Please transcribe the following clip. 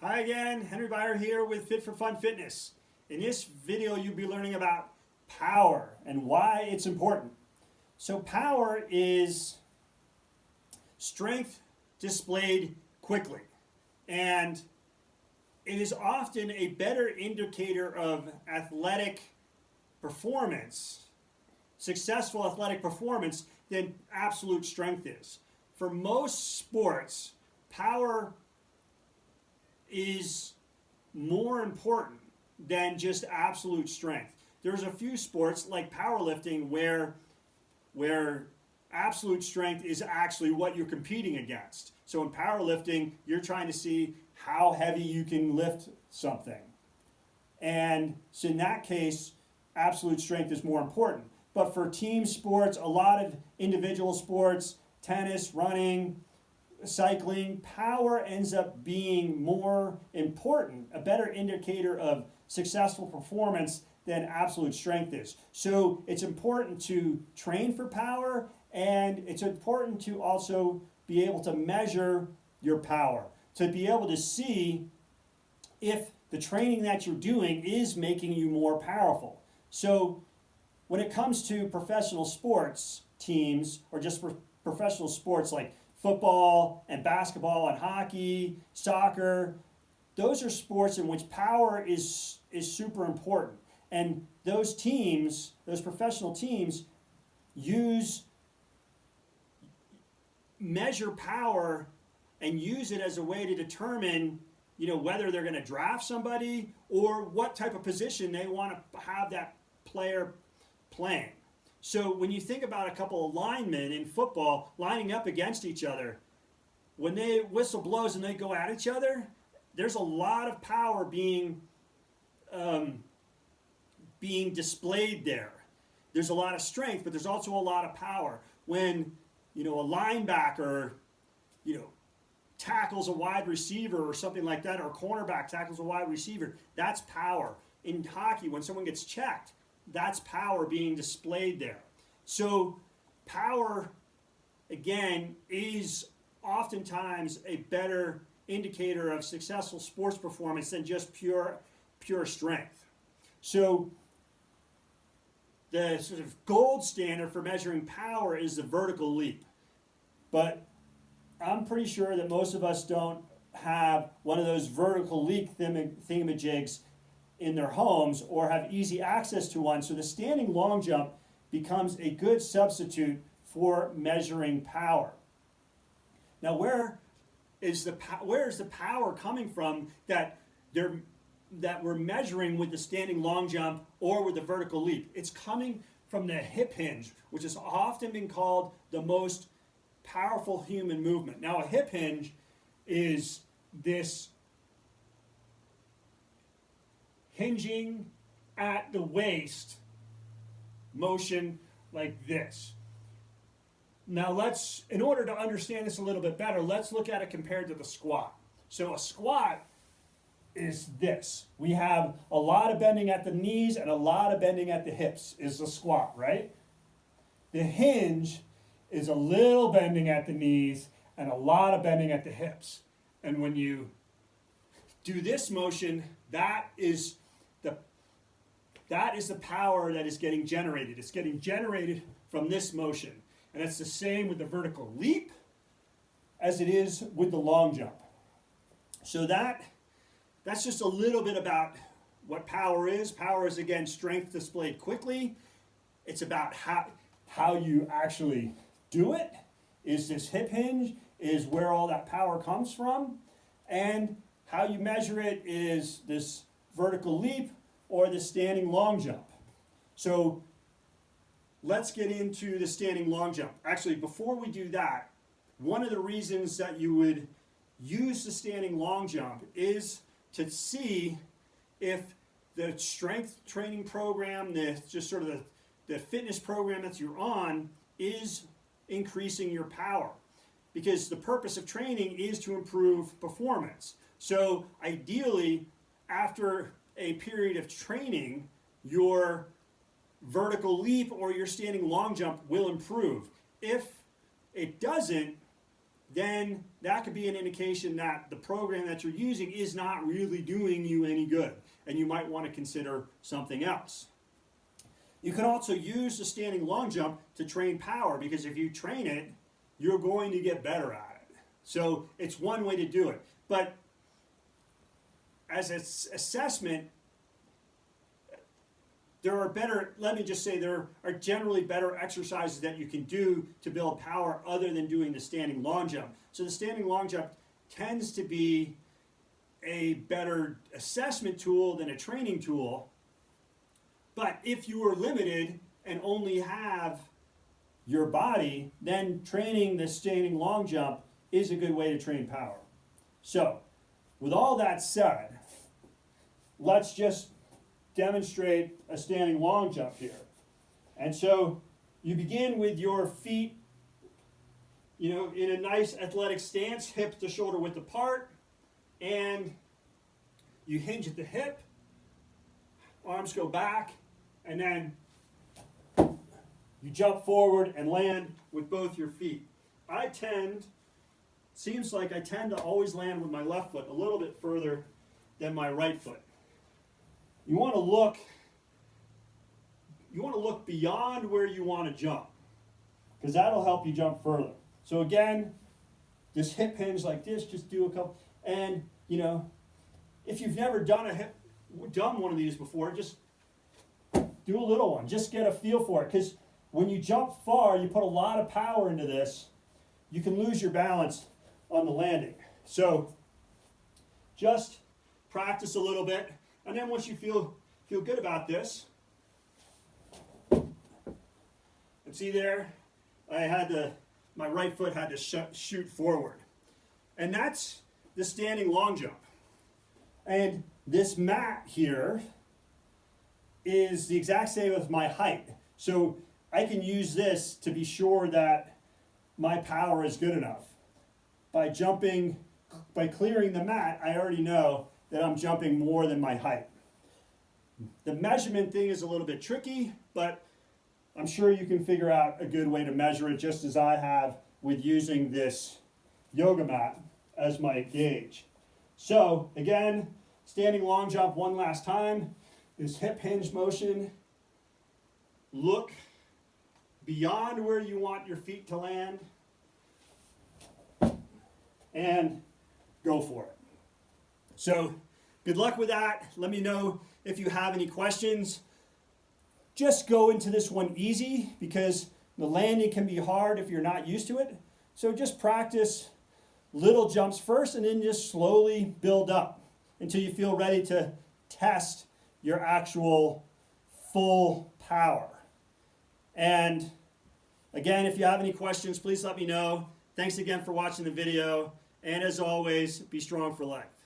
Hi again, Henry Byer here with Fit for Fun Fitness. In this video, you'll be learning about power and why it's important. So power is strength displayed quickly, and it is often a better indicator of athletic performance, successful athletic performance, than absolute strength is. For most sports, power is more important than just absolute strength. There's a few sports like powerlifting where absolute strength is actually what you're competing against. So in powerlifting, you're trying to see how heavy you can lift something. And so in that case, absolute strength is more important. But for team sports, a lot of individual sports, tennis, running, cycling, power ends up being more important, a better indicator of successful performance than absolute strength is. So it's important to train for power, and it's important to also be able to measure your power, to be able to see if the training that you're doing is making you more powerful. So when it comes to professional sports teams, or just professional sports like football and basketball and hockey, soccer, those are sports in which power is super important. And those teams, those professional teams, measure power and use it as a way to determine, whether they're going to draft somebody or what type of position they want to have that player playing. So when you think about a couple of linemen in football lining up against each other, when they whistle blows and they go at each other, there's a lot of power being displayed there. There's a lot of strength, but there's also a lot of power. When a linebacker, tackles a wide receiver or something like that, or a cornerback tackles a wide receiver, that's power. In hockey, when someone gets checked, that's power being displayed there. So power, again, is oftentimes a better indicator of successful sports performance than just pure strength. So the sort of gold standard for measuring power is the vertical leap. But I'm pretty sure that most of us don't have one of those vertical leap thingamajigs in their homes or have easy access to one, so the standing long jump becomes a good substitute for measuring power. Now, where is the power coming from that we're measuring with the standing long jump or with the vertical leap? It's coming from the hip hinge, which has often been called the most powerful human movement. Now, a hip hinge is this hinging at the waist motion like this. Now in order to understand this a little bit better, let's look at it compared to the squat. So a squat is this. We have a lot of bending at the knees and a lot of bending at the hips is the squat, right? The hinge is a little bending at the knees and a lot of bending at the hips. And when you do this motion, that is the power that is getting generated. It's getting generated from this motion. And it's the same with the vertical leap as it is with the long jump. So that's just a little bit about what power is. Power is, again, strength displayed quickly. It's about how you actually do it. Is this hip hinge is where all that power comes from. And how you measure it is this vertical leap or the standing long jump. So let's get into the standing long jump. Actually, before we do that, one of the reasons that you would use the standing long jump is to see if the strength training program, the fitness program that you're on is increasing your power. Because the purpose of training is to improve performance. So ideally, after a period of training, your vertical leap or your standing long jump will improve. If it doesn't, then that could be an indication that the program that you're using is not really doing you any good, and you might want to consider something else. You can also use the standing long jump to train power, because if you train it, you're going to get better at it. So it's one way to do it. But as an assessment, there are better, let me just say, there are generally better exercises that you can do to build power other than doing the standing long jump. So the standing long jump tends to be a better assessment tool than a training tool. But if you are limited and only have your body, then training the standing long jump is a good way to train power. So, with all that said, let's just demonstrate a standing long jump here. And so you begin with your feet, in a nice athletic stance, hip to shoulder width apart, and you hinge at the hip, arms go back, and then you jump forward and land with both your feet. Seems like I tend to always land with my left foot a little bit further than my right foot. You want to look beyond where you want to jump, because that'll help you jump further. So again, this hip hinge like this, just do a couple, and if you've never done one of these before, just do a little one. Just get a feel for it, because when you jump far, you put a lot of power into this, you can lose your balance on the landing. So just practice a little bit, and then once you feel good about this, and see there, my right foot had to shoot forward. And that's the standing long jump. And this mat here is the exact same as my height. So I can use this to be sure that my power is good enough. By clearing the mat, I already know that I'm jumping more than my height. The measurement thing is a little bit tricky, but I'm sure you can figure out a good way to measure it, just as I have with using this yoga mat as my gauge. So again, standing long jump one last time. This hip hinge motion. Look beyond where you want your feet to land, and go for it. So good luck with that. Let me know if you have any questions. Just go into this one easy, because the landing can be hard if you're not used to it. So just practice little jumps first, and then just slowly build up until you feel ready to test your actual full power. And again, if you have any questions, please let me know. Thanks again for watching the video. And as always, be strong for life.